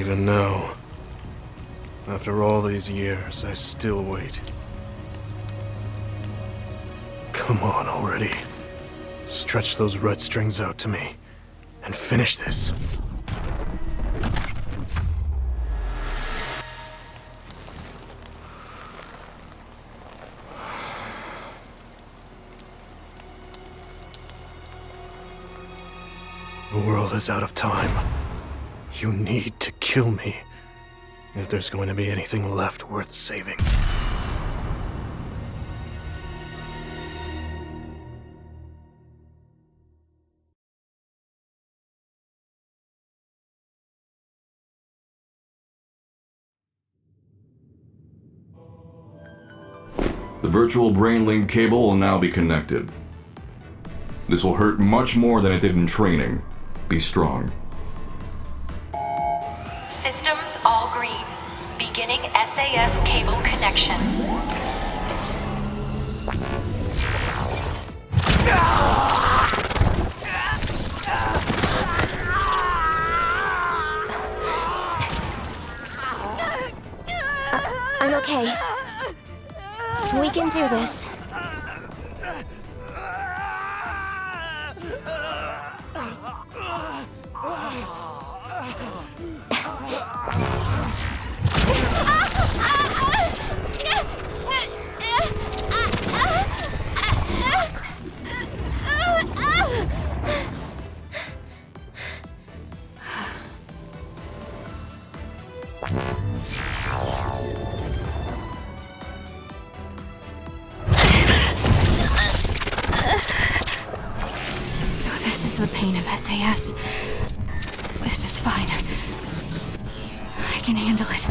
Even now, after all these years, I still wait. Come on already. Stretch those red strings out to me, and finish this. The world is out of time. You need to kill me, if there's going to be anything left worth saving. The virtual brain link cable will now be connected. This will hurt much more than it did in training. Be strong. Systems all green. Beginning SAS cable connection. I'm okay. We can do this. So this is the pain of SAS. This is fine. I can handle it.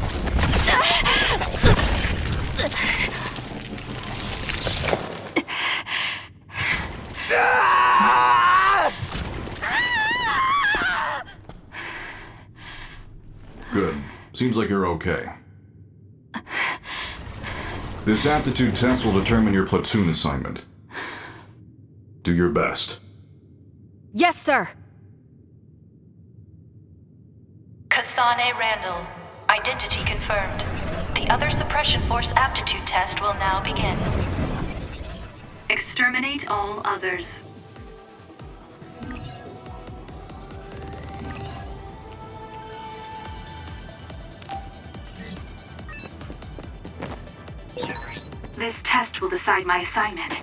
Good. Seems like you're okay. This aptitude test will determine your platoon assignment. Do your best. Yes, sir! Kasane Randall. Identity confirmed. The other suppression force aptitude test will now begin. Exterminate all others. This test will decide my assignment.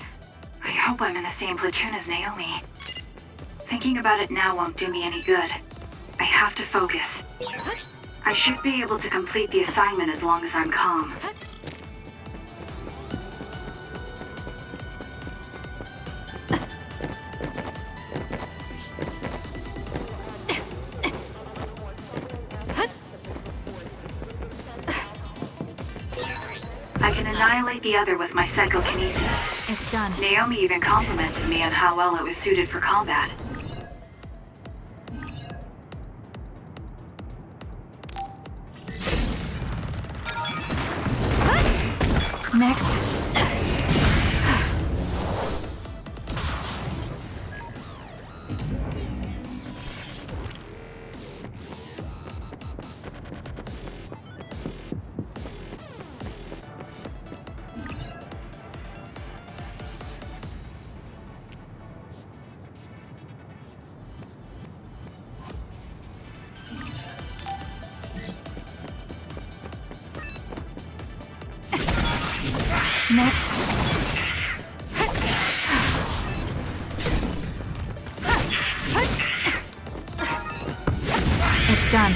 I hope I'm in the same platoon as Naomi. Thinking about it now won't do me any good. I have to focus. I should be able to complete the assignment as long as I'm calm. I can annihilate the other with my psychokinesis. It's done. Naomi even complimented me on how well it was suited for combat. Next. Next. It's done.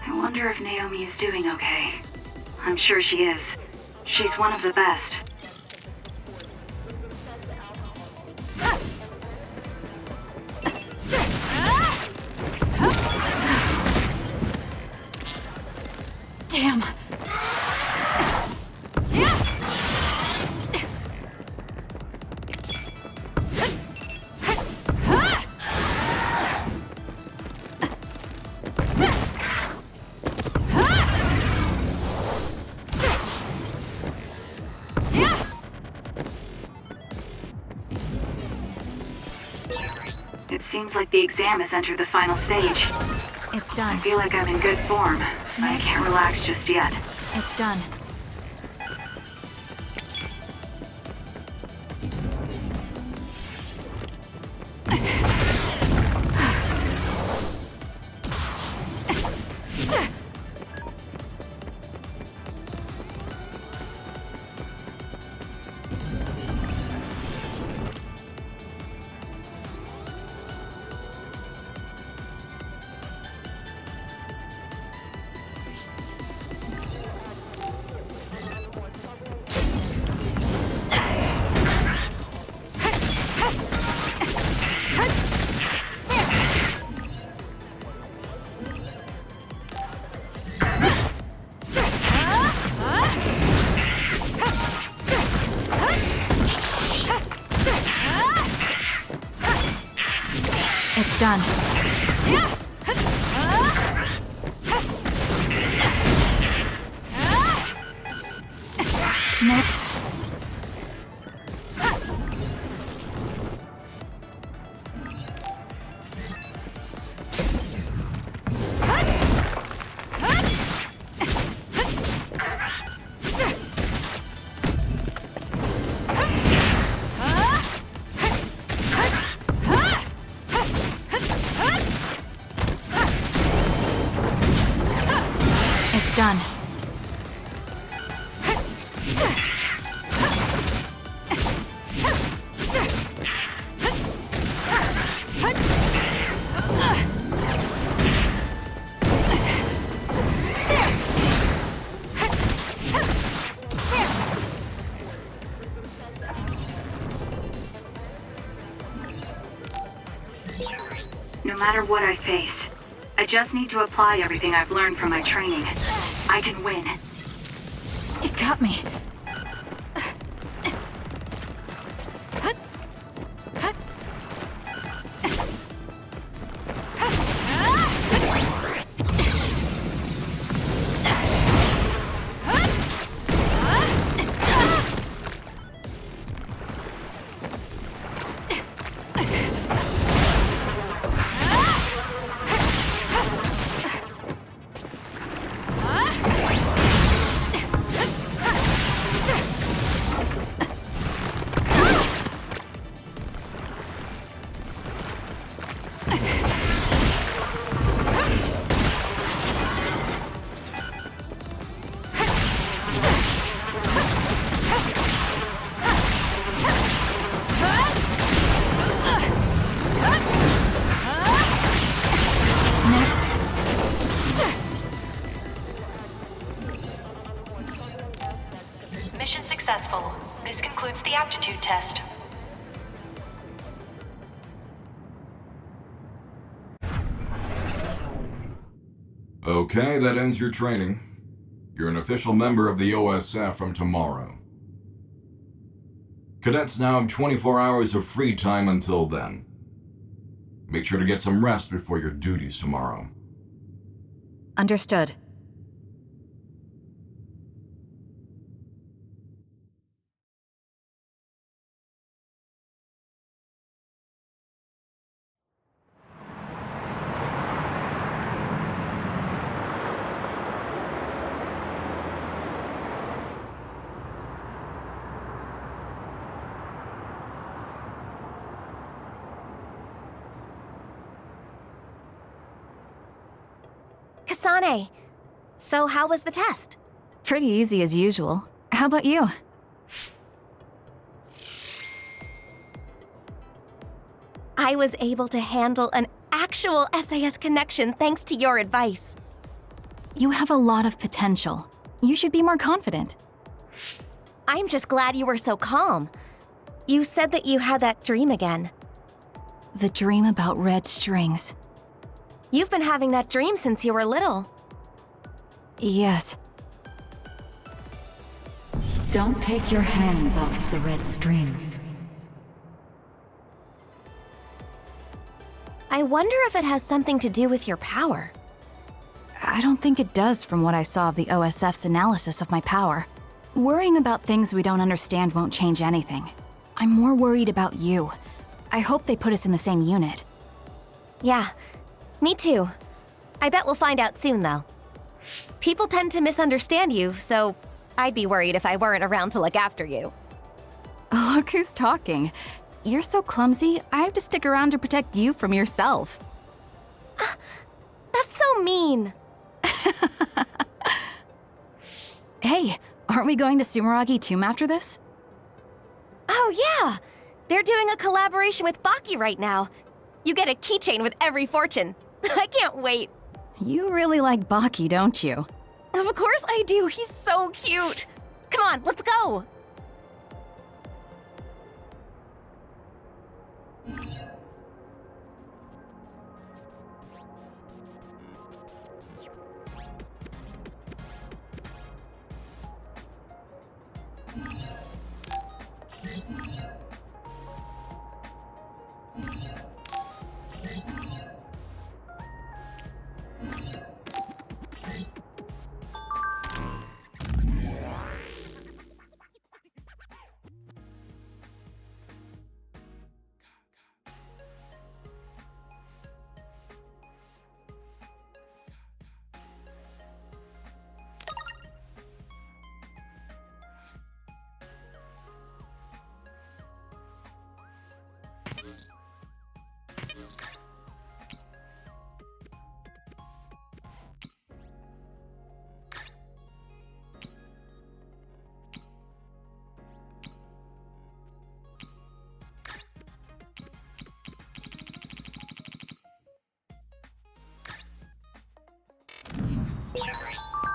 I wonder if Naomi is doing okay. I'm sure she is. She's one of the best. Damn. Yeah! Seems like the exam has entered the final stage. It's I done. feel like I'm in good form, but I can't relax just yet. It's done. It's done. Next. It's done. No matter what I face, I just need to apply everything I've learned from my training. I can win. It got me. Next. Mission successful. This concludes the aptitude test. Okay, that ends your training. You're an official member of the OSF from tomorrow. Cadets now have 24 hours of free time until then. Make sure to get some rest before your duties tomorrow. Understood. Kasane, so how was the test? Pretty easy as usual. How about you? I was able to handle an actual SAS connection thanks to your advice. You have a lot of potential. You should be more confident. I'm just glad you were so calm. You said that you had that dream again. The dream about red strings. You've been having that dream since you were little. Yes. Don't take your hands off the red strings. I wonder if it has something to do with your power. I don't think it does from what I saw of the OSF's analysis of my power. Worrying about things we don't understand won't change anything. I'm more worried about you. I hope they put us in the same unit. Yeah, me too. I bet we'll find out soon, though. People tend to misunderstand you, so I'd be worried if I weren't around to look after you. Look who's talking. You're so clumsy, I have to stick around to protect you from yourself. That's so mean. Hey, aren't we going to Sumeragi Tomb after this? Oh, yeah! They're doing a collaboration with Baki right now. You get a keychain with every fortune. I can't wait. You really like Baki, don't you? Of course I do. He's so cute. Come on, let's go.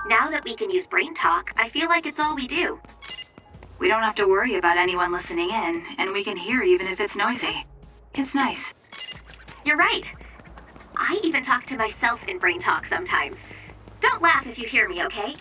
Now that we can use brain talk, I feel like it's all we do. We don't have to worry about anyone listening in, and we can hear even if it's noisy. It's nice. You're right. I even talk to myself in brain talk sometimes. Don't laugh if you hear me, okay?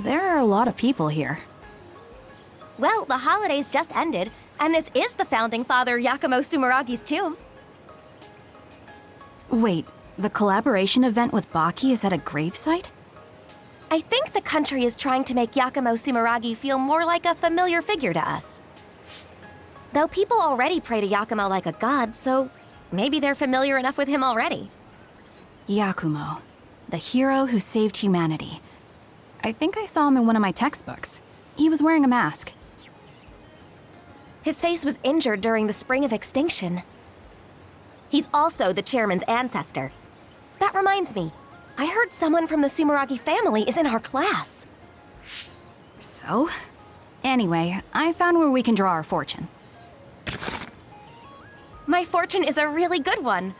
There are a lot of people here. Well, the holidays just ended, and this is the founding father Yakumo Sumeragi's tomb. Wait, the collaboration event with Baki is at a gravesite? I think the country is trying to make Yakumo Sumeragi feel more like a familiar figure to us. Though people already pray to Yakumo like a god, so maybe they're familiar enough with him already. Yakumo, the hero who saved humanity. I think I saw him in one of my textbooks. He was wearing a mask. His face was injured during the Spring of Extinction. He's also the chairman's ancestor. That reminds me, I heard someone from the Sumeragi family is in our class. So? Anyway, I found where we can draw our fortune. My fortune is a really good one.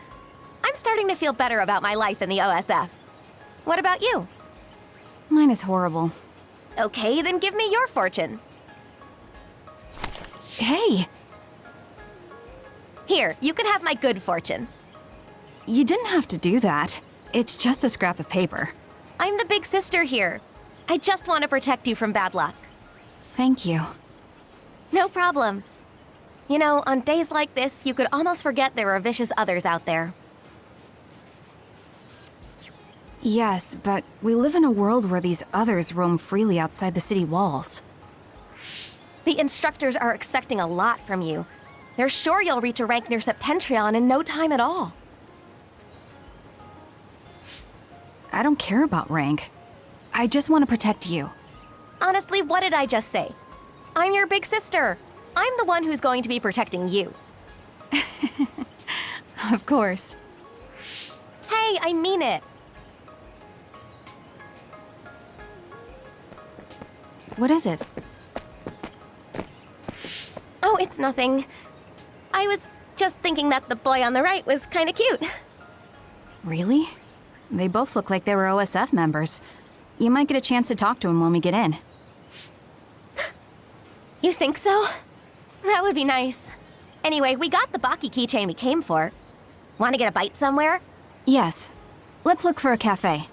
I'm starting to feel better about my life in the OSF. What about you? Mine is horrible. Okay, then give me your fortune. Hey! Here, you can have my good fortune. You didn't have to do that. It's just a scrap of paper. I'm the big sister here. I just want to protect you from bad luck. Thank you. No problem. You know, on days like this, you could almost forget there are vicious others out there. Yes, but we live in a world where these others roam freely outside the city walls. The instructors are expecting a lot from you. They're sure you'll reach a rank near Septentrion in no time at all. I don't care about rank. I just want to protect you. Honestly, what did I just say? I'm your big sister. I'm the one who's going to be protecting you. Of course. Hey, I mean it. What is it? Oh, it's nothing. I was just thinking that the boy on the right was kind of cute. Really? They both look like they were OSF members. You might get a chance to talk to him when we get in. You think so? That would be nice. Anyway, we got the Baki keychain we came for. Want to get a bite somewhere? Yes. Let's look for a cafe.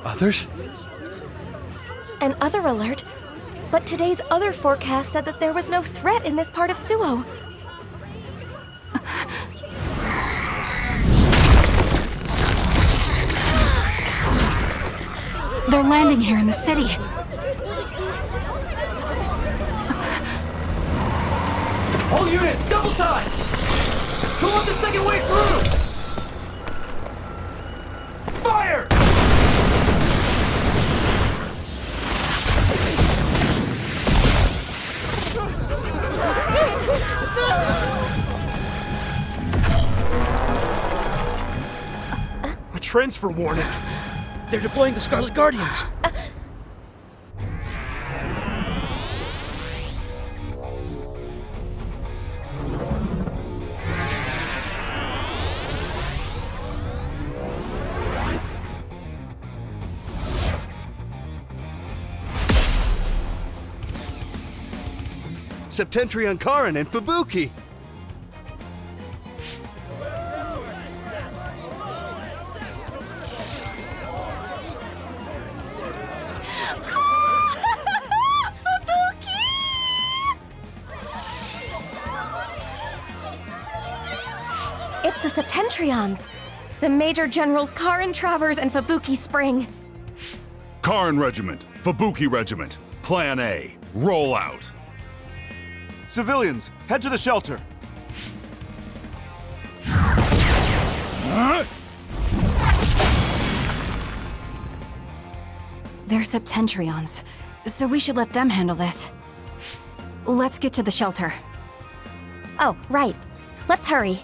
Others? An other alert? But today's other forecast said that there was no threat in this part of Suo. They're landing here in the city. All units, double time! Go up the second way through! Fire! A transfer warning. They're deploying the Scarlet Guardians. Septentrion Karin and Fubuki! It's the Septentrions! The Major Generals Karin Travers and Fubuki Spring. Karin Regiment, Fubuki Regiment, Plan A, roll out. Civilians, head to the shelter! They're Septentrions, so we should let them handle this. Let's get to the shelter. Oh, right. Let's hurry.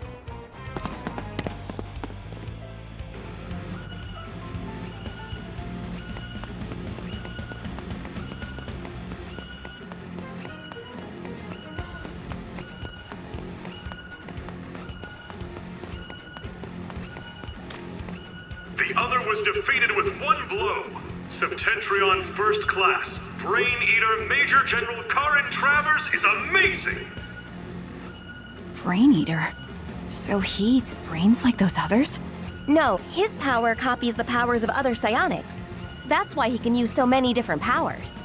The other was defeated with one blow. Septentrion First Class, Brain Eater Major General Karin Travers is amazing! Brain Eater? So he eats brains like those others? No, his power copies the powers of other psionics. That's why he can use so many different powers.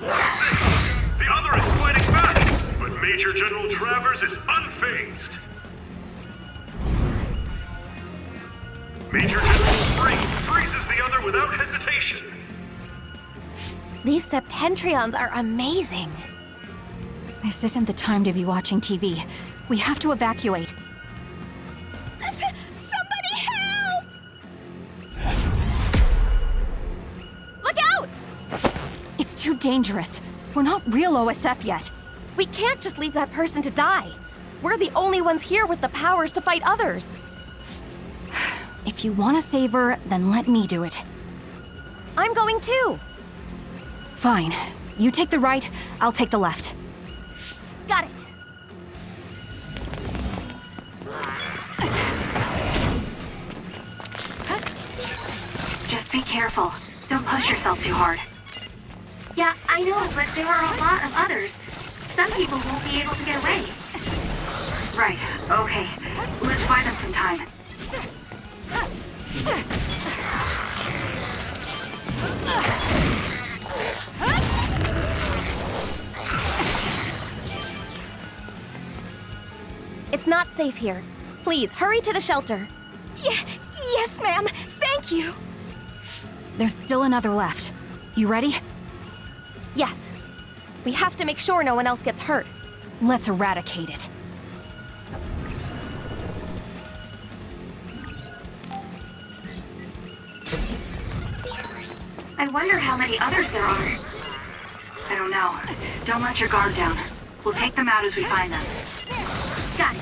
The other is fighting back, but Major General Travers is unfazed. Major General Spring freezes the other without hesitation. These Septentrions are amazing. This isn't the time to be watching TV. We have to evacuate. Somebody help! Look out! It's too dangerous. We're not real OSF yet. We can't just leave that person to die. We're the only ones here with the powers to fight others. If you want to save her, then let me do it. I'm going too. Fine. You take the right, I'll take the left. Got it. Just be careful. Don't push yourself too hard. Yeah, I know, but there are a lot of others. Some people won't be able to get away. Right, okay. Let's buy them some time. It's not safe here. Please, hurry to the shelter. Yes, ma'am. Thank you. There's still another left. You ready? Yes. We have to make sure no one else gets hurt. Let's eradicate it. I wonder how many others there are. I don't know. Don't let your guard down. We'll take them out as we find them. Got it.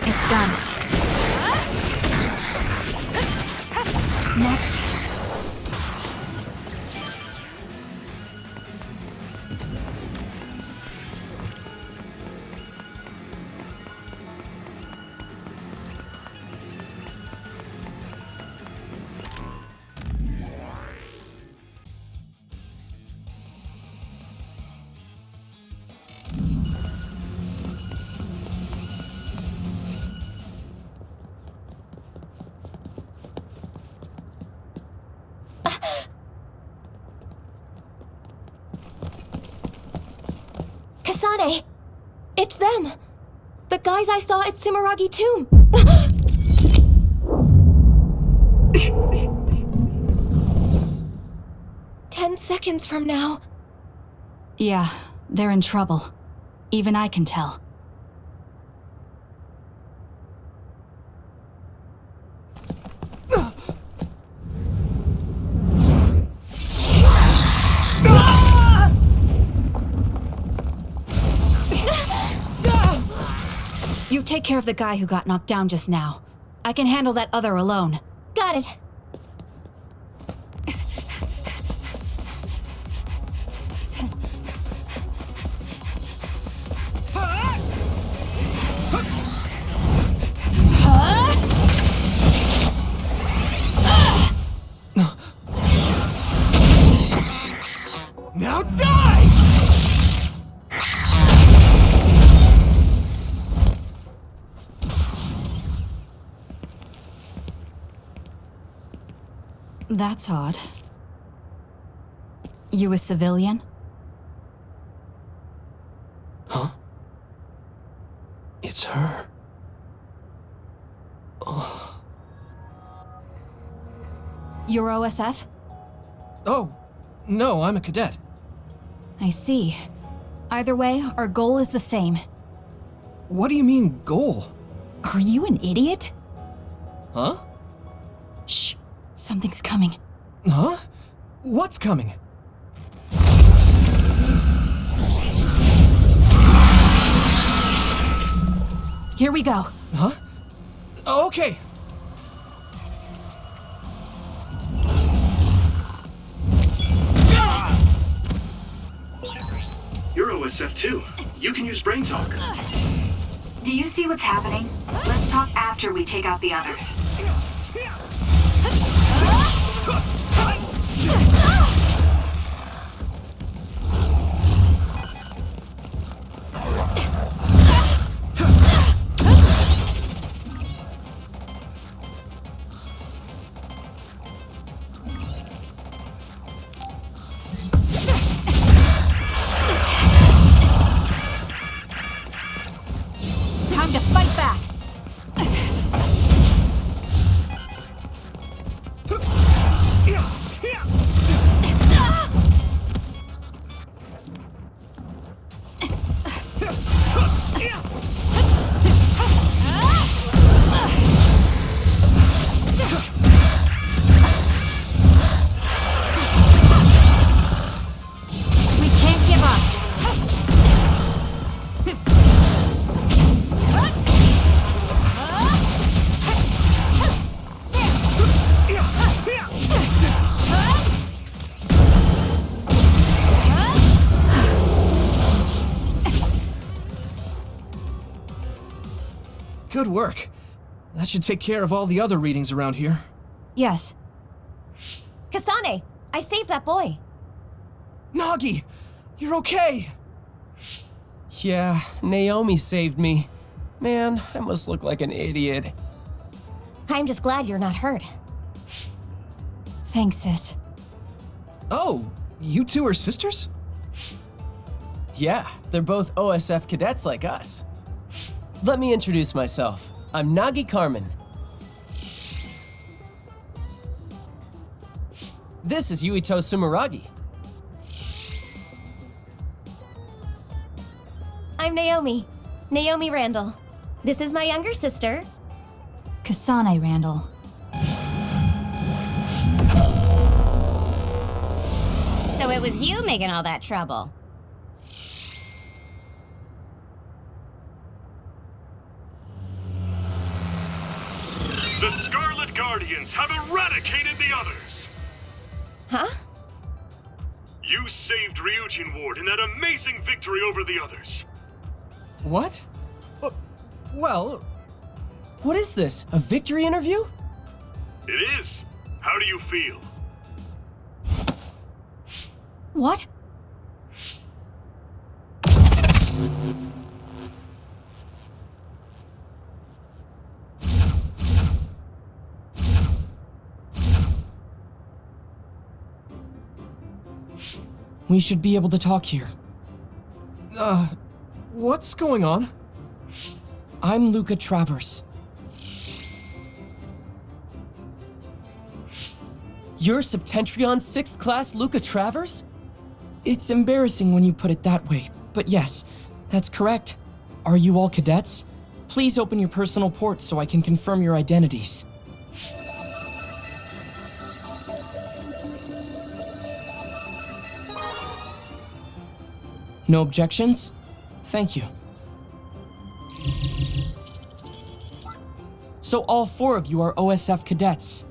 It's done. Next. Kasane! It's them! The guys I saw at Sumeragi Tomb! 10 seconds from now. Yeah, they're in trouble. Even I can tell. You take care of the guy who got knocked down just now. I can handle that other alone. Got it. Now die! That's odd. You a civilian? Huh? It's her. Oh. You're OSF? Oh, no, I'm a cadet. I see. Either way, our goal is the same. What do you mean, goal? Are you an idiot? Huh? Shh. Something's coming. Huh? What's coming? Here we go. Huh? Okay. You're OSF too. You can use Brain Talk. Do you see what's happening? Let's talk after we take out the others. Time to fight back! We can't give up! Good work. That should take care of all the other readings around here. Yes. Kasane, I saved that boy. Nagi! You're okay! Yeah, Naomi saved me. Man, I must look like an idiot. I'm just glad you're not hurt. Thanks, sis. Oh, you two are sisters? Yeah, they're both OSF cadets like us. Let me introduce myself. I'm Nagi Carmen. This is Yuito Sumeragi. I'm Naomi. Naomi Randall. This is my younger sister. Kasane Randall. So it was you making all that trouble. The Scarlet Guardians have eradicated the others! Huh? You saved Ryujin Ward in that amazing victory over the others. What? Well... What is this? A victory interview? It is. How do you feel? What? We should be able to talk here. What's going on? I'm Luca Travers. You're Septentrion 6th Class Luca Travers? It's embarrassing when you put it that way, but yes, that's correct. Are you all cadets? Please open your personal ports so I can confirm your identities. No objections? Thank you. So all 4 of you are OSF cadets.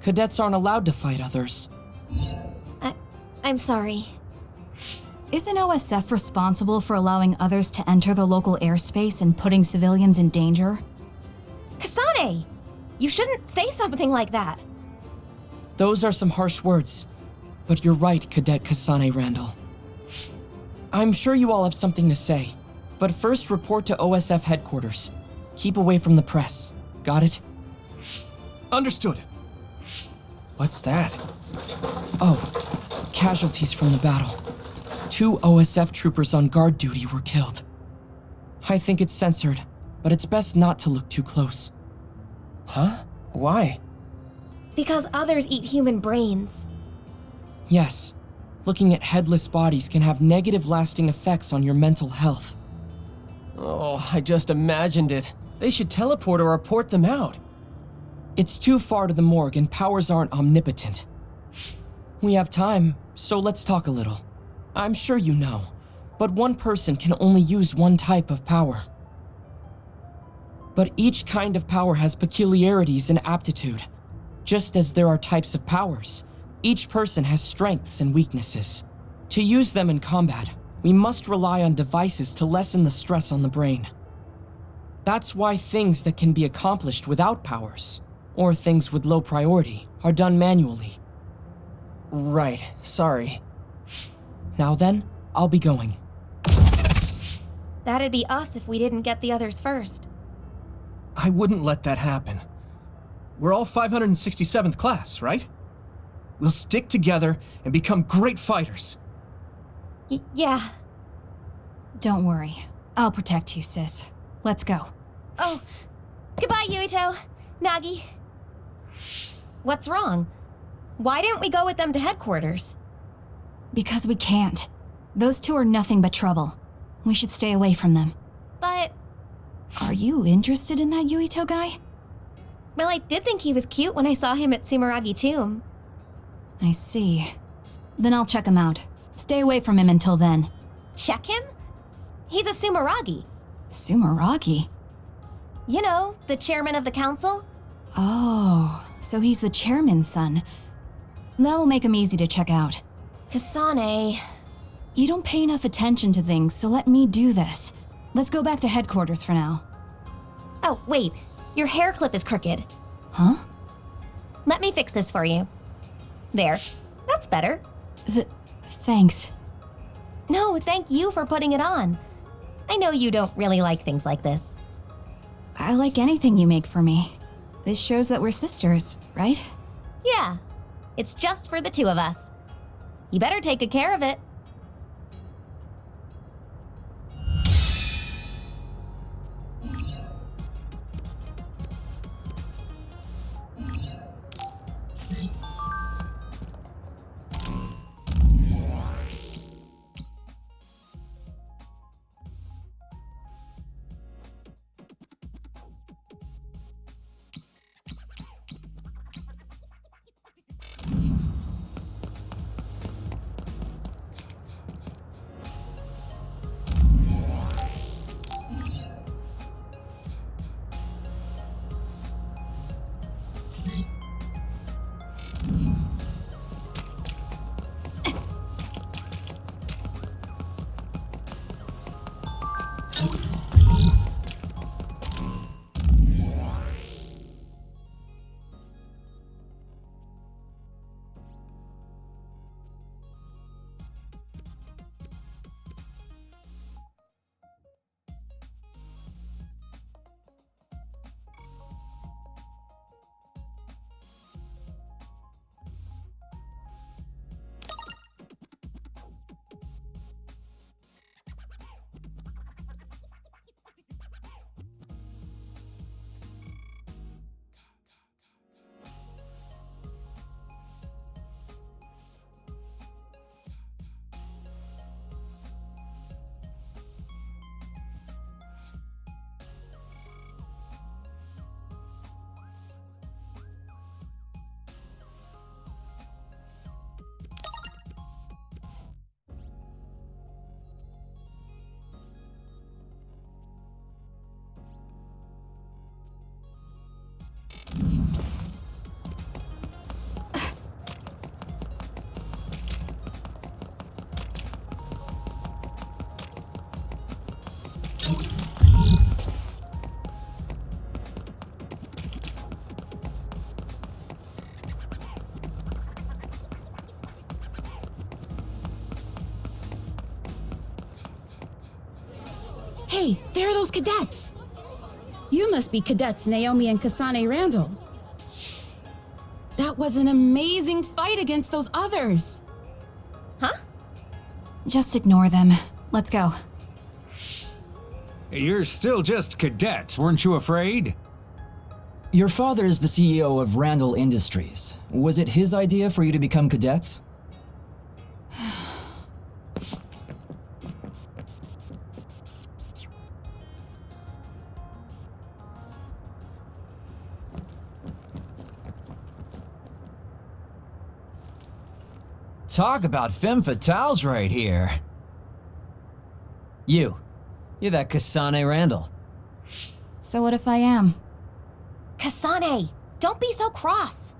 Cadets aren't allowed to fight others. I'm sorry. Isn't OSF responsible for allowing others to enter the local airspace and putting civilians in danger? Kasane! You shouldn't say something like that. Those are some harsh words, but you're right, Cadet Kasane Randall. I'm sure you all have something to say, but first report to OSF headquarters. Keep away from the press. Got it? Understood. What's that? Oh, casualties from the battle. 2 OSF troopers on guard duty were killed. I think it's censored, but it's best not to look too close. Huh? Why? Because others eat human brains. Yes, looking at headless bodies can have negative lasting effects on your mental health. Oh, I just imagined it. They should teleport or report them out. It's too far to the morgue and powers aren't omnipotent. We have time, so let's talk a little. I'm sure you know, but one person can only use one type of power. But each kind of power has peculiarities and aptitude. Just as there are types of powers, each person has strengths and weaknesses. To use them in combat, we must rely on devices to lessen the stress on the brain. That's why things that can be accomplished without powers, or things with low priority, are done manually. Right, sorry. Now then, I'll be going. That'd be us if we didn't get the others first. I wouldn't let that happen. We're all 567th class, right? We'll stick together and become great fighters. Yeah. Don't worry. I'll protect you, sis. Let's go. Oh, goodbye, Yuito. Nagi. What's wrong? Why didn't we go with them to headquarters? Because we can't. Those 2 are nothing but trouble. We should stay away from them. But... Are you interested in that Yuito guy? Well, I did think he was cute when I saw him at Sumeragi Tomb. I see. Then I'll check him out. Stay away from him until then. Check him? He's a Sumeragi. Sumeragi? You know, the chairman of the council? Oh, so he's the chairman's son. That will make him easy to check out. Kasane... You don't pay enough attention to things, so let me do this. Let's go back to headquarters for now. Oh, wait. Your hair clip is crooked. Huh? Let me fix this for you. There. That's better. Thanks. No, thank you for putting it on. I know you don't really like things like this. I like anything you make for me. This shows that we're sisters, right? Yeah. It's just for the 2 of us. You better take good care of it. Hey, there are those cadets! You must be cadets Naomi and Kasane Randall. That was an amazing fight against those others! Huh? Just ignore them. Let's go. You're still just cadets, weren't you afraid? Your father is the CEO of Randall Industries. Was it his idea for you to become cadets? Talk about femme fatales right here. You're that Kasane Randall. So what if I am? Kasane, don't be so cross.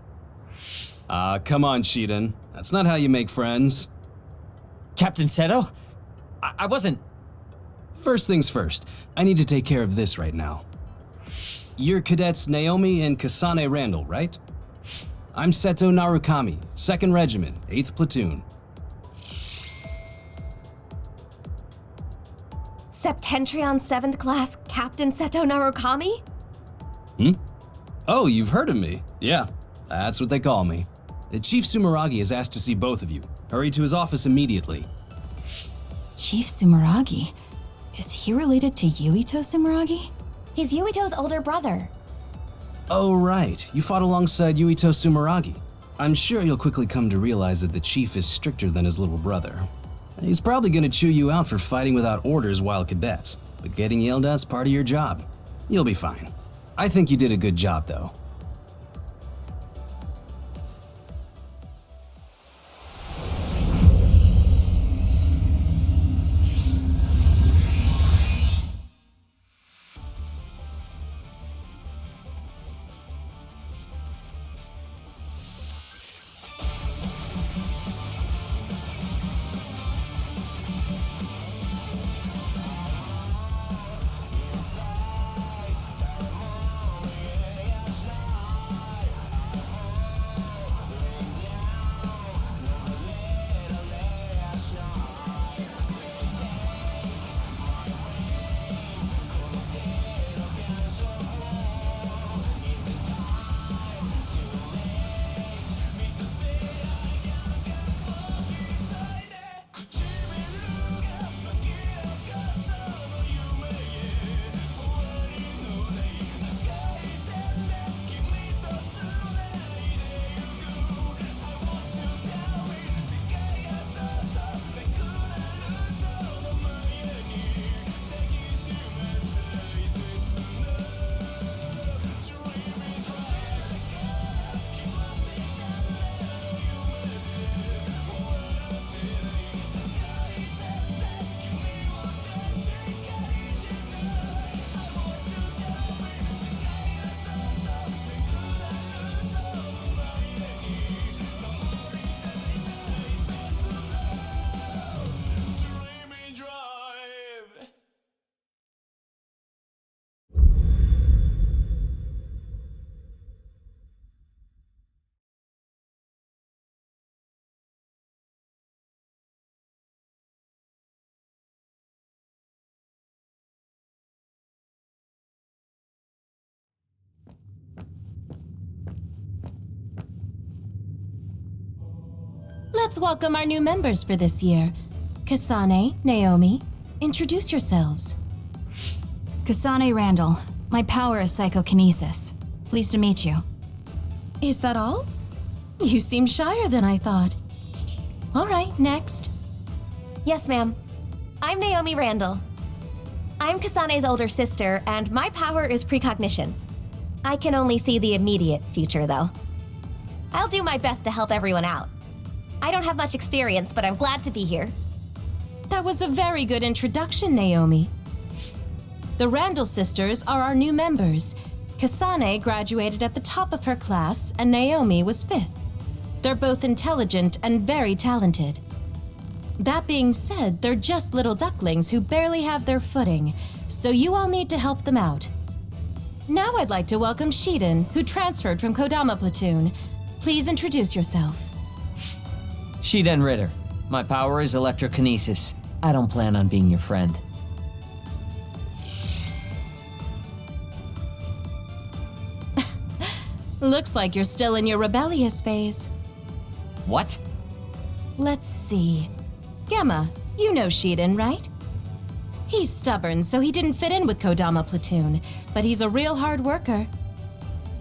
Come on, Shiden. That's not how you make friends. Captain Seto? I wasn't... First things first, I need to take care of this right now. You're cadets Naomi and Kasane Randall, right? I'm Seto Narukami, 2nd Regiment, 8th Platoon. Septentrion 7th Class Captain Seto Narukami? Oh, you've heard of me. Yeah, that's what they call me. Chief Sumeragi has asked to see both of you. Hurry to his office immediately. Chief Sumeragi? Is he related to Yuito Sumeragi? He's Yuito's older brother. Oh, right. You fought alongside Yuito Sumeragi. I'm sure you'll quickly come to realize that the chief is stricter than his little brother. He's probably gonna chew you out for fighting without orders while cadets, but getting yelled at's part of your job. You'll be fine. I think you did a good job, though. Let's welcome our new members for this year. Kasane, Naomi, introduce yourselves. Kasane Randall. My power is psychokinesis. Pleased to meet you. Is that all? You seem shyer than I thought. All right, next. Yes, ma'am. I'm Naomi Randall. I'm Kasane's older sister, and my power is precognition. I can only see the immediate future, though. I'll do my best to help everyone out. I don't have much experience, but I'm glad to be here. That was a very good introduction, Naomi. The Randall sisters are our new members. Kasane graduated at the top of her class, and Naomi was 5th. They're both intelligent and very talented. That being said, they're just little ducklings who barely have their footing, so you all need to help them out. Now I'd like to welcome Shiden, who transferred from Kodama Platoon. Please introduce yourself. Shiden Ritter. My power is electrokinesis. I don't plan on being your friend. Looks like you're still in your rebellious phase. What? Let's see. Gemma, you know Shiden, right? He's stubborn, so he didn't fit in with Kodama Platoon, but he's a real hard worker.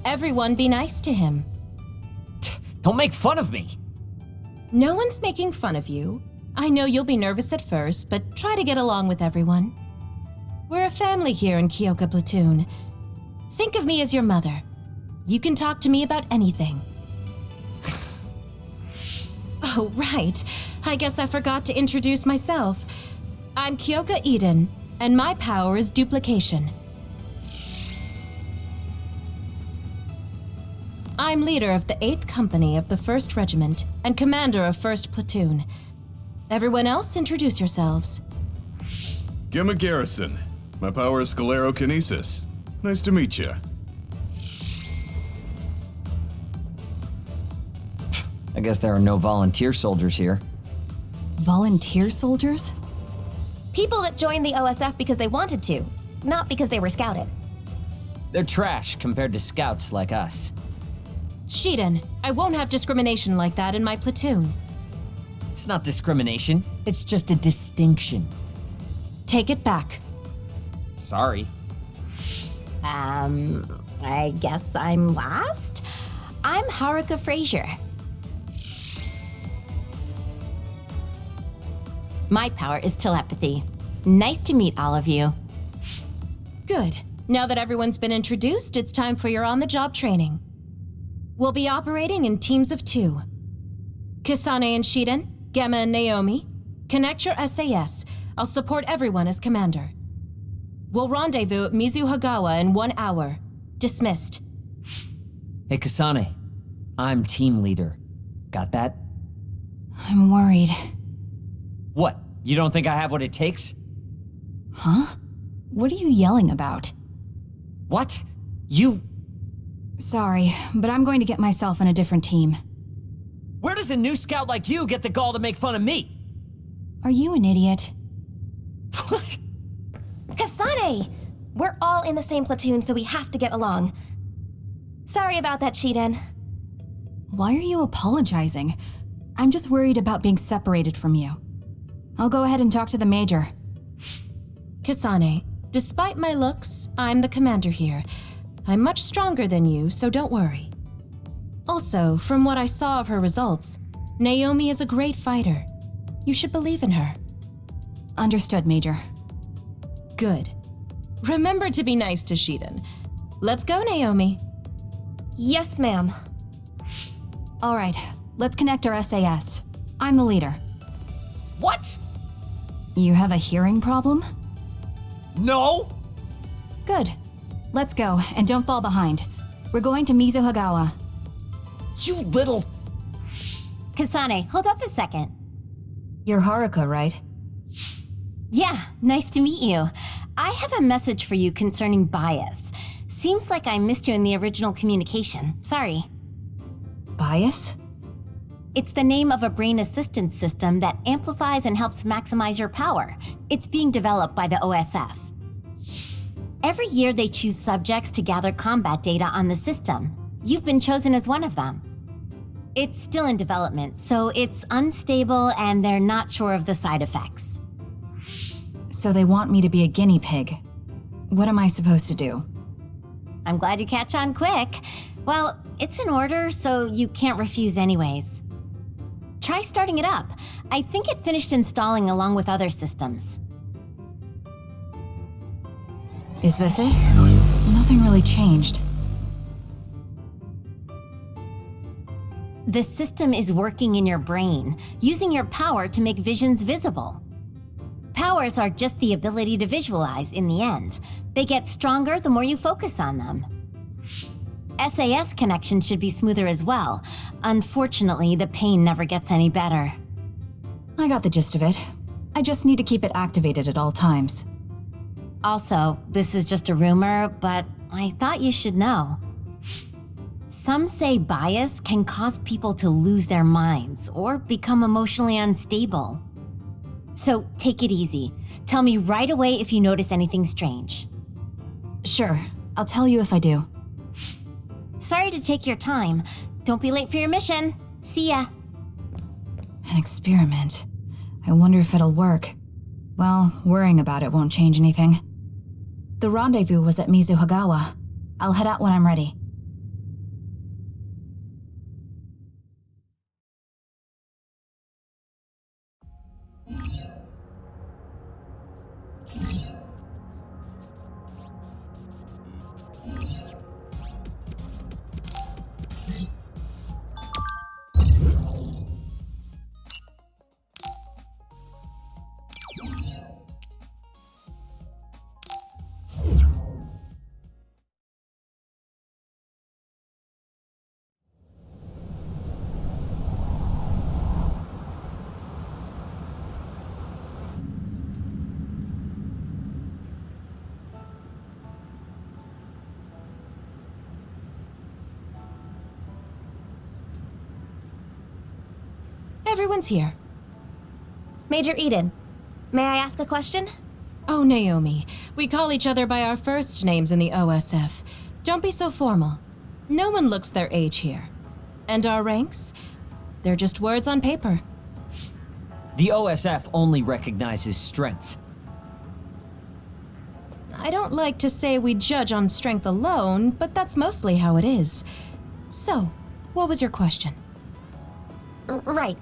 Everyone be nice to him. Don't make fun of me! No one's making fun of you. I know you'll be nervous at first, but try to get along with everyone. We're a family here in Kyoka Platoon. Think of me as your mother. You can talk to me about anything. Oh, right. I guess I forgot to introduce myself. I'm Kyoka Eden, and my power is duplication. I'm leader of the 8th Company of the 1st Regiment and commander of 1st Platoon. Everyone else, introduce yourselves. Gemma Garrison. My power is sclerokinesis. Nice to meet you. I guess there are no volunteer soldiers here. Volunteer soldiers? People that joined the OSF because they wanted to, not because they were scouted. They're trash compared to scouts like us. Shiden, I won't have discrimination like that in my platoon. It's not discrimination, it's just a distinction. Take it back. Sorry. I guess I'm last? I'm Haruka Frazier. My power is telepathy. Nice to meet all of you. Good. Now that everyone's been introduced, it's time for your on-the-job training. We'll be operating in teams of 2. Kasane and Shiden, Gemma and Naomi, connect your SAS. I'll support everyone as commander. We'll rendezvous at Mizuhagawa in 1 hour. Dismissed. Hey, Kasane. I'm team leader. Got that? I'm worried. What? You don't think I have what it takes? Huh? What are you yelling about? What? You... Sorry, but I'm going to get myself on a different team. Where does a new scout like you get the gall to make fun of me? Are you an idiot? Kasane! We're all in the same platoon, so we have to get along. Sorry about that, Shiden. Why are you apologizing? I'm just worried about being separated from you. I'll go ahead and talk to the major. Kasane, despite my looks, I'm the commander here. I'm much stronger than you, so don't worry. Also, from what I saw of her results, Naomi is a great fighter. You should believe in her. Understood, Major. Good. Remember to be nice to Shiden. Let's go, Naomi. Yes, ma'am. All right, let's connect our SAS. I'm the leader. What? You have a hearing problem? No! Good. Let's go, and don't fall behind. We're going to Mizuhagawa. You little... Kasane, hold up a second. You're Haruka, right? Yeah, nice to meet you. I have a message for you concerning bias. Seems like I missed you in the original communication. Sorry. Bias? It's the name of a brain assistance system that amplifies and helps maximize your power. It's being developed by the OSF. Every year they choose subjects to gather combat data on the system. You've been chosen as one of them. It's still in development, so it's unstable and they're not sure of the side effects. So they want me to be a guinea pig. What am I supposed to do? I'm glad you catch on quick. Well, it's in order, so you can't refuse anyways. Try starting it up. I think it finished installing along with other systems. Is this it? Nothing really changed. The system is working in your brain, using your power to make visions visible. Powers are just the ability to visualize in the end. They get stronger the more you focus on them. SAS connection should be smoother as well. Unfortunately, the pain never gets any better. I got the gist of it. I just need to keep it activated at all times. Also, this is just a rumor, but I thought you should know. Some say bias can cause people to lose their minds or become emotionally unstable. So take it easy. Tell me right away if you notice anything strange. Sure, I'll tell you if I do. Sorry to take your time. Don't be late for your mission. See ya. An experiment. I wonder if it'll work. Well, worrying about it won't change anything. The rendezvous was at Mizuhagawa. I'll head out when I'm ready. Everyone's here. Major Eden, may I ask a question? Oh, Naomi, we call each other by our first names in the OSF. Don't be so formal. No one looks their age here. And our ranks? They're just words on paper. The OSF only recognizes strength. I don't like to say we judge on strength alone, but that's mostly how it is. So, what was your question? Right.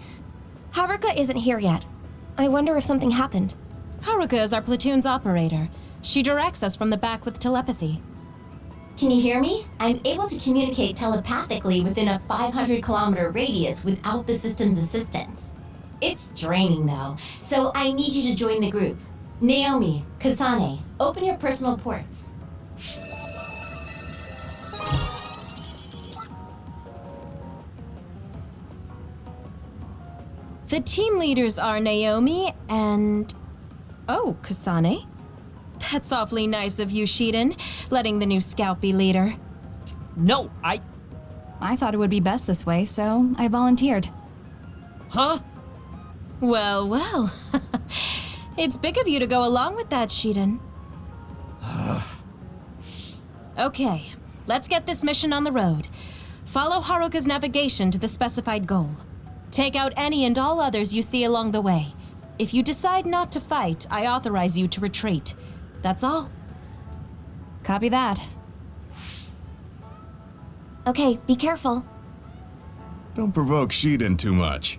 Haruka isn't here yet. I wonder if something happened. Haruka is our platoon's operator. She directs us from the back with telepathy. Can you hear me? I'm able to communicate telepathically within a 500-kilometer radius without the system's assistance. It's draining though, so I need you to join the group. Naomi, Kasane, open your personal ports. The team leaders are Naomi and... Oh, Kasane? That's awfully nice of you, Shiden, letting the new scout be leader. No, I thought it would be best this way, so I volunteered. Huh? Well, well. It's big of you to go along with that, Shiden. Okay, let's get this mission on the road. Follow Haruka's navigation to the specified goal. Take out any and all others you see along the way. If you decide not to fight, I authorize you to retreat. That's all. Copy that. Okay, be careful. Don't provoke Shiden too much.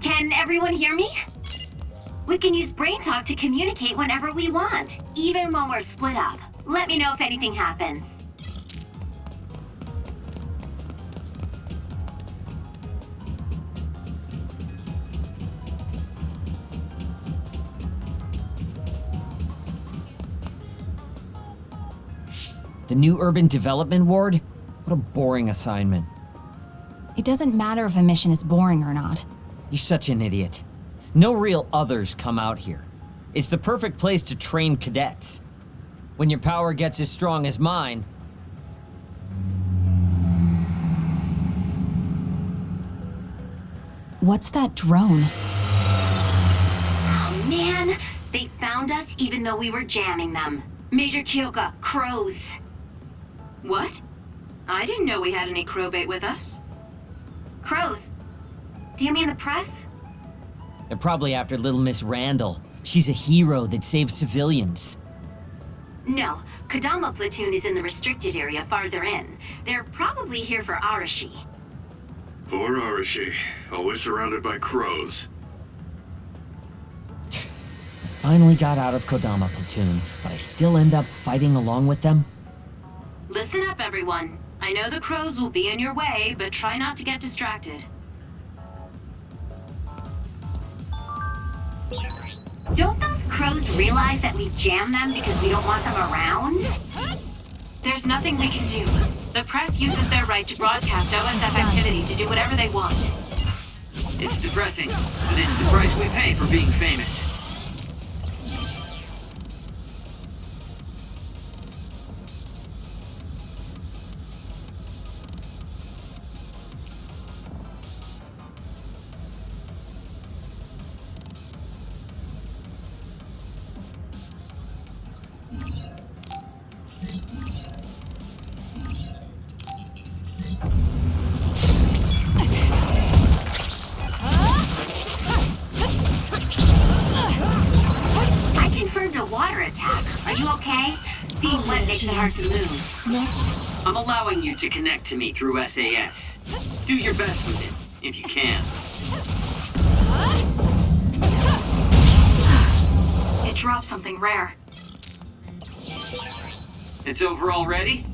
Can everyone hear me? We can use Brain Talk to communicate whenever we want, even when we're split up. Let me know if anything happens. The new urban development ward? What a boring assignment. It doesn't matter if a mission is boring or not. You're such an idiot. No real others come out here. It's the perfect place to train cadets. When your power gets as strong as mine... What's that drone? Oh man, they found us even though we were jamming them. Major Kyoka, crows. What? I didn't know we had any crowbait with us. Crows? Do you mean the press? They're probably after little Miss Randall. She's a hero that saves civilians. No, Kodama platoon is in the restricted area farther in. They're probably here for Arashi. Poor Arashi, always surrounded by crows. Finally got out of Kodama platoon, but I still end up fighting along with them. Listen up, everyone. I know the crows will be in your way, but try not to get distracted. Don't those crows realize that we jammed them because we don't want them around? There's nothing we can do. The press uses their right to broadcast OSF activity to do whatever they want. It's depressing, but it's the price we pay for being famous. Hard to move. Next. I'm allowing you to connect to me through SAS. Do your best with it, if you can. It dropped something rare. It's over already?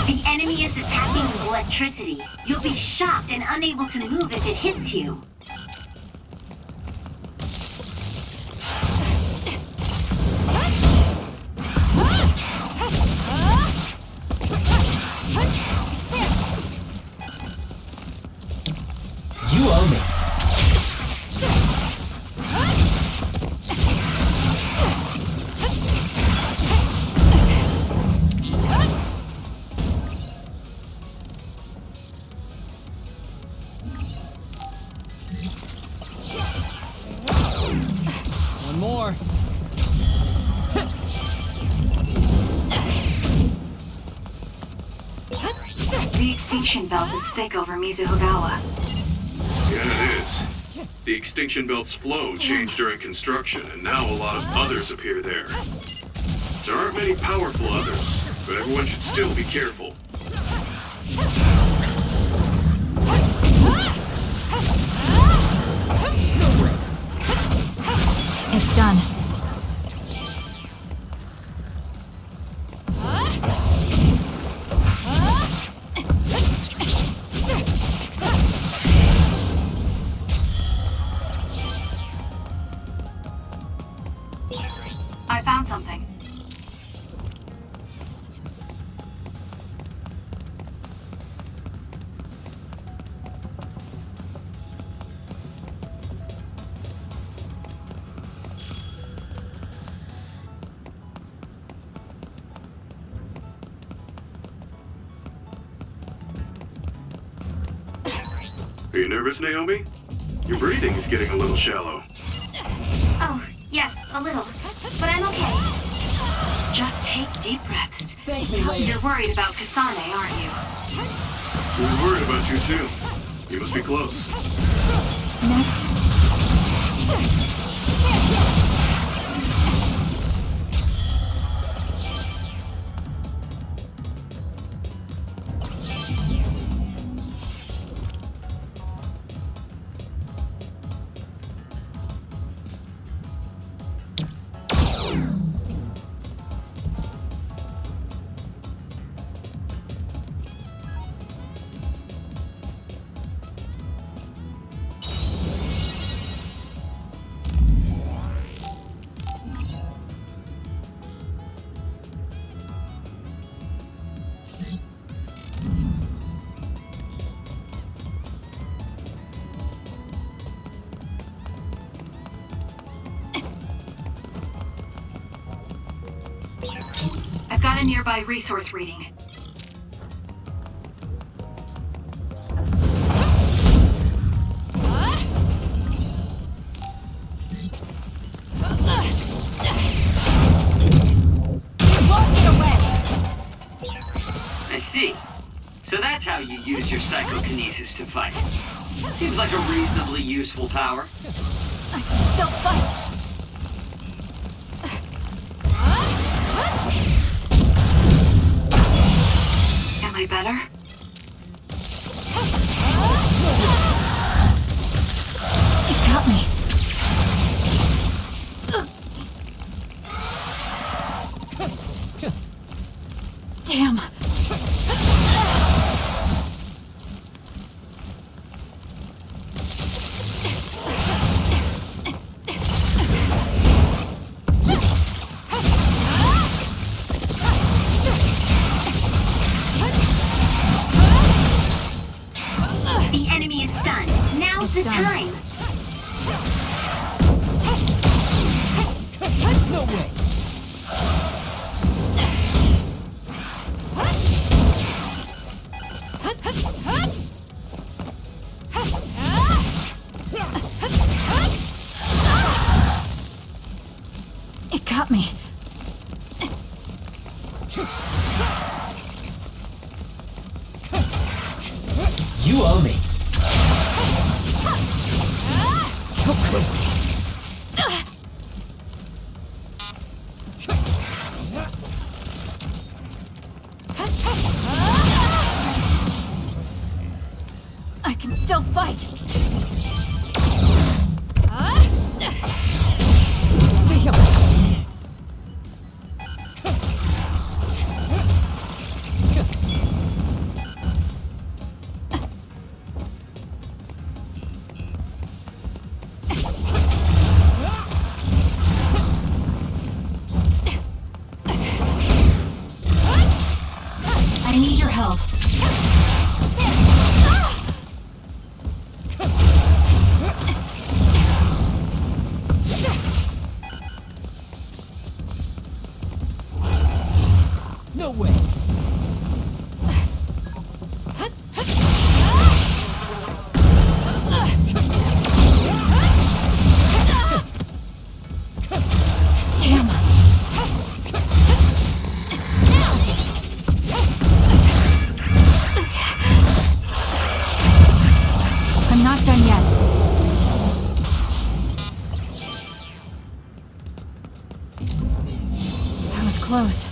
The enemy is attacking with electricity. You'll be shocked and unable to move if it hits you. You owe me. The extinction belt is thick over Mizuhogawa. Yeah, it is. The extinction belt's flow changed during construction, and now a lot of others appear there. There aren't many powerful others, but everyone should still be careful. It's done. I found something. Are you nervous, Naomi? Your breathing is getting a little shallow. Oh, yes, a little. But I'm okay. Just take deep breaths. Thank me later. You're worried about Kasane, aren't you? We're worried about you too. You must be close. Next. I've got a nearby resource reading. I see. So that's how you use your psychokinesis to fight. Seems like a reasonably useful power. I can still fight. Am I better? No way! It got me. You owe me. I can still fight. Damn. I need your help. No way! Damn. I'm not done yet. That was close.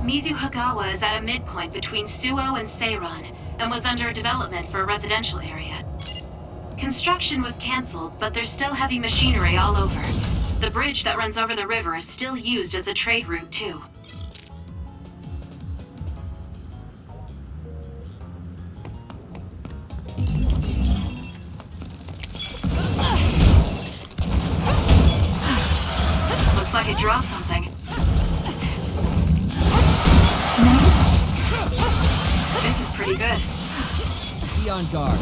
Mizu Hagawa is at a midpoint between Suo and Seiron, and was under development for a residential area. Construction was cancelled, but there's still heavy machinery all over. The bridge that runs over the river is still used as a trade route, too. Looks like it dropped something. This is pretty good. Be on guard.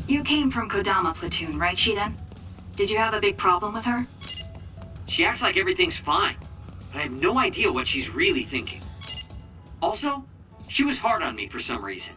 You came from Kodama Platoon, right, Shiden? Did you have a big problem with her? She acts like everything's fine, but I have no idea what she's really thinking. Also, she was hard on me for some reason.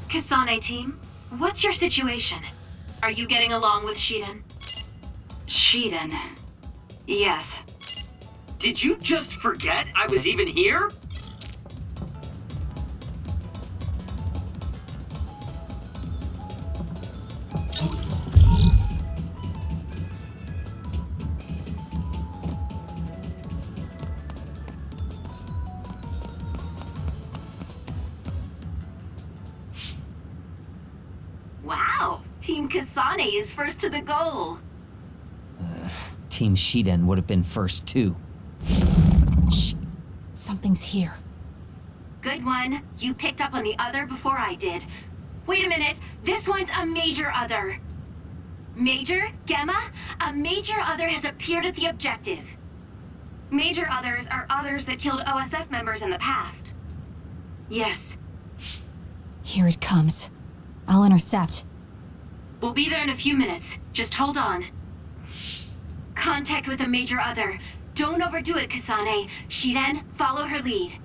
Kasane team, what's your situation? Are you getting along with Shiden? Shiden. Yes. Did you just forget I was even here? Wow, Team Kasane is first to the goal. Team Shiden would have been first too. Shh. Something's here. Good one. You picked up on the other before I did. Wait a minute. This one's a major other. Major? Gemma? A major other has appeared at the objective. Major others are others that killed OSF members in the past. Yes. Here it comes. I'll intercept. We'll be there in a few minutes. Just hold on. Contact with a major other. Don't overdo it, Kasane. Shiden, follow her lead.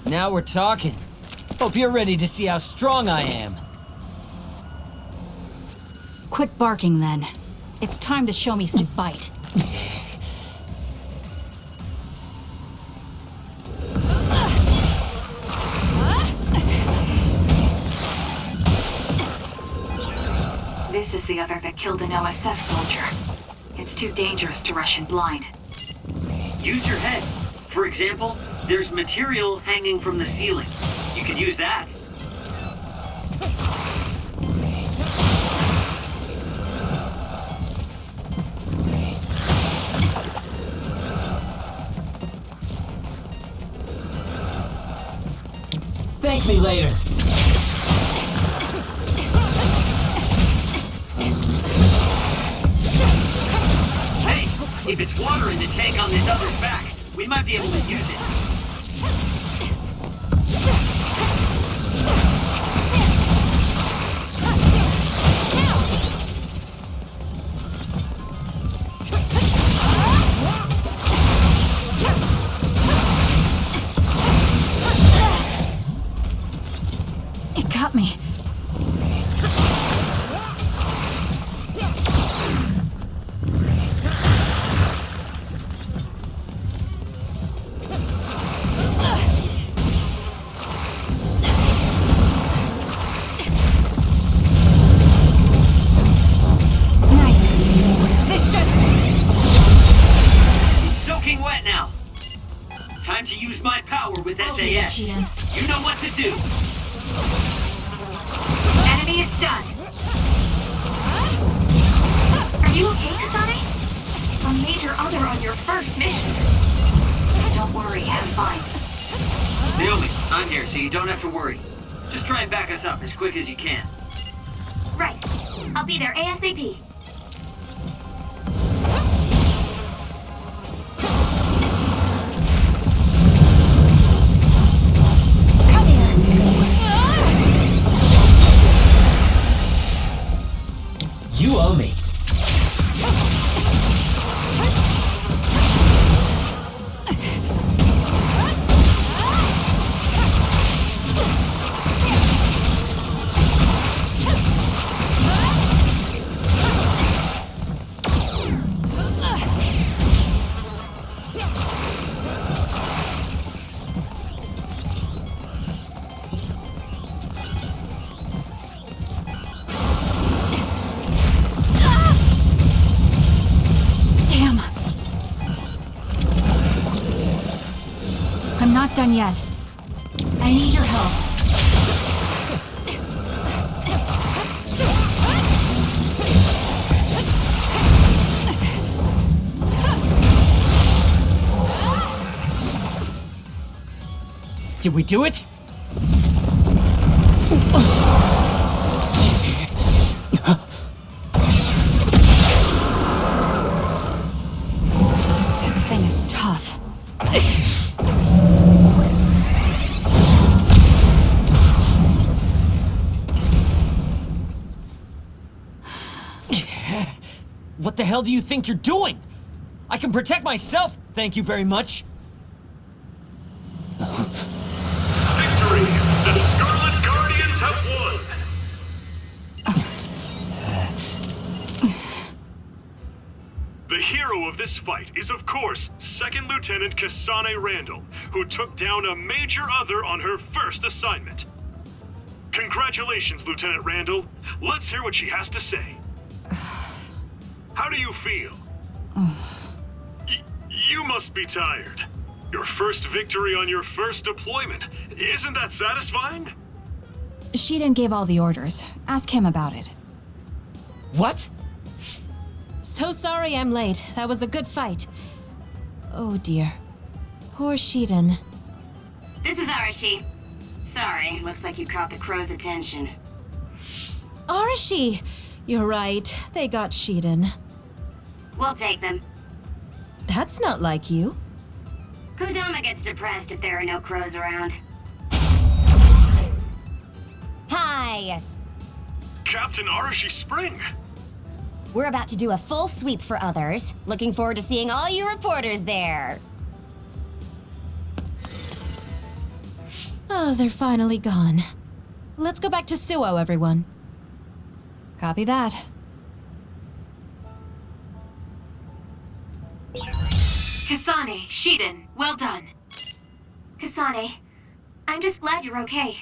Now we're talking. Hope you're ready to see how strong I am. Quit barking then. It's time to show me some bite. This is the other that killed an OSF soldier. It's too dangerous to rush in blind. Use your head. For example, there's material hanging from the ceiling. You can use that. Thank me later. Hey, if it's water in the tank on this other's back, we might be able to use it. It got me. Nice. This should... It's soaking wet now. Time to use my power with SAS. You know what to do. Enemy, it's done. Are you okay, Kasane? A major other on your first mission. Don't worry, I'm fine. Naomi, I'm here, so you don't have to worry. Just try and back us up as quick as you can. Right. I'll be there ASAP. Come here. You owe me. Damn. I'm not done yet. I need your help. Did we do it? This thing is tough. What the hell do you think you're doing? I can protect myself, thank you very much. Victory! The Scarlet Guardians have won! The hero of this fight is, of course, Second Lieutenant Kasane Randall, who took down a major other on her first assignment. Congratulations, Lieutenant Randall. Let's hear what she has to say. How do you feel? You must be tired. Your first victory on your first deployment. Isn't that satisfying? Shiden gave all the orders. Ask him about it. What? So sorry I'm late. That was a good fight. Oh dear. Poor Shiden. This is Arashi. Sorry, looks like you caught the crow's attention. Arashi! You're right. They got Shiden. We'll take them. That's not like you. Kodama gets depressed if there are no crows around. Hi! Captain Arashi Spring! We're about to do a full sweep for others. Looking forward to seeing all you reporters there. Oh, they're finally gone. Let's go back to Suo, everyone. Copy that. Kasane, Shiden, well done. Kasane, I'm just glad you're okay.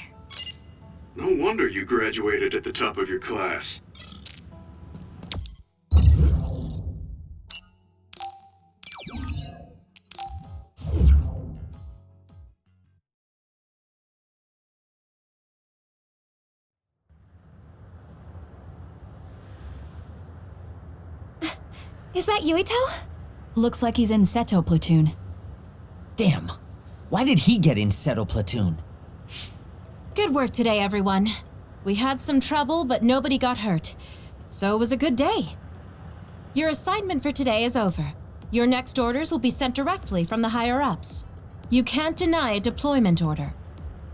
No wonder you graduated at the top of your class. Is that Yuito? Looks like he's in Seto platoon. Damn. Why did he get in Seto platoon? Good work today, everyone. We had some trouble, but nobody got hurt. So it was a good day. Your assignment for today is over. Your next orders will be sent directly from the higher-ups. You can't deny a deployment order.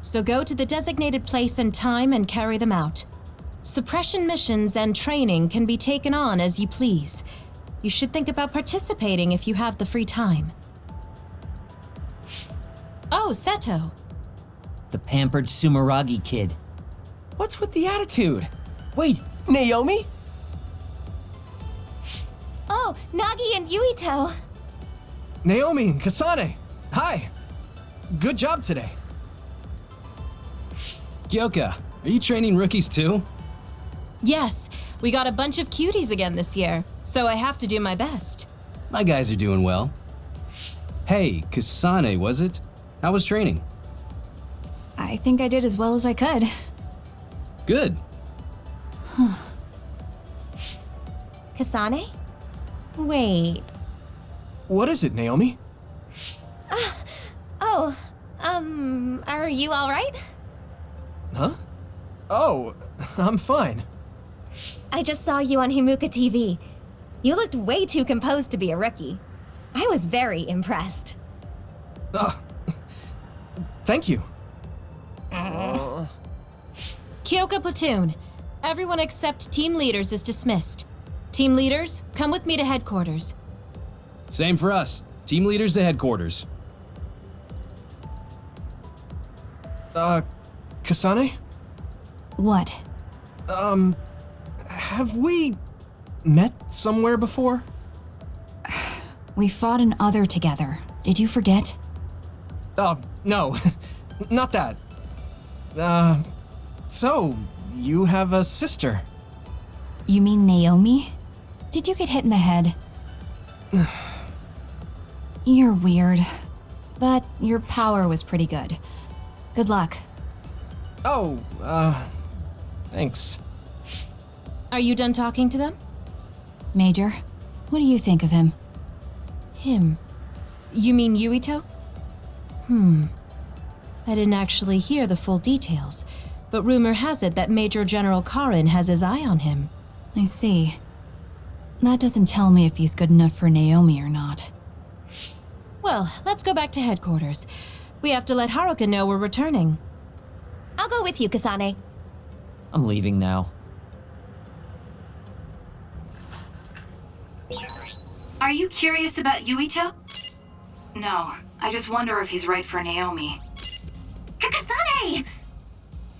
So go to the designated place and time and carry them out. Suppression missions and training can be taken on as you please. You should think about participating if you have the free time. Oh, Seto. The pampered Sumeragi kid. What's with the attitude? Wait, Naomi? Oh, Nagi and Yuito. Naomi and Kasane. Hi. Good job today. Kyoka, are you training rookies too? Yes, we got a bunch of cuties again this year, so I have to do my best. My guys are doing well. Hey, Kasane, was it? How was training? I think I did as well as I could. Good. Kasane? Wait. What is it, Naomi? Are you all right? Huh? Oh, I'm fine. I just saw you on Himuka TV. You looked way too composed to be a rookie. I was very impressed. Thank you. Kyoka Platoon. Everyone except team leaders is dismissed. Team leaders, come with me to headquarters. Same for us. Team leaders to headquarters. Kasane? What? Have we met somewhere before? We fought an other together. Did you forget? No. Not that. So, you have a sister? You mean Naomi? Did you get hit in the head? You're weird. But your power was pretty good. Good luck. Oh, thanks. Are you done talking to them? Major, what do you think of him? Him? You mean Yuito? I didn't actually hear the full details, but rumor has it that Major General Karin has his eye on him. I see. That doesn't tell me if he's good enough for Naomi or not. Well, let's go back to headquarters. We have to let Haruka know we're returning. I'll go with you, Kasane. I'm leaving now. Are you curious about Yuito? No, I just wonder if he's right for Naomi. Kasane!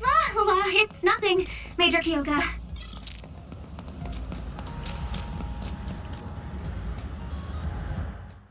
La, it's nothing, Major Kyoka.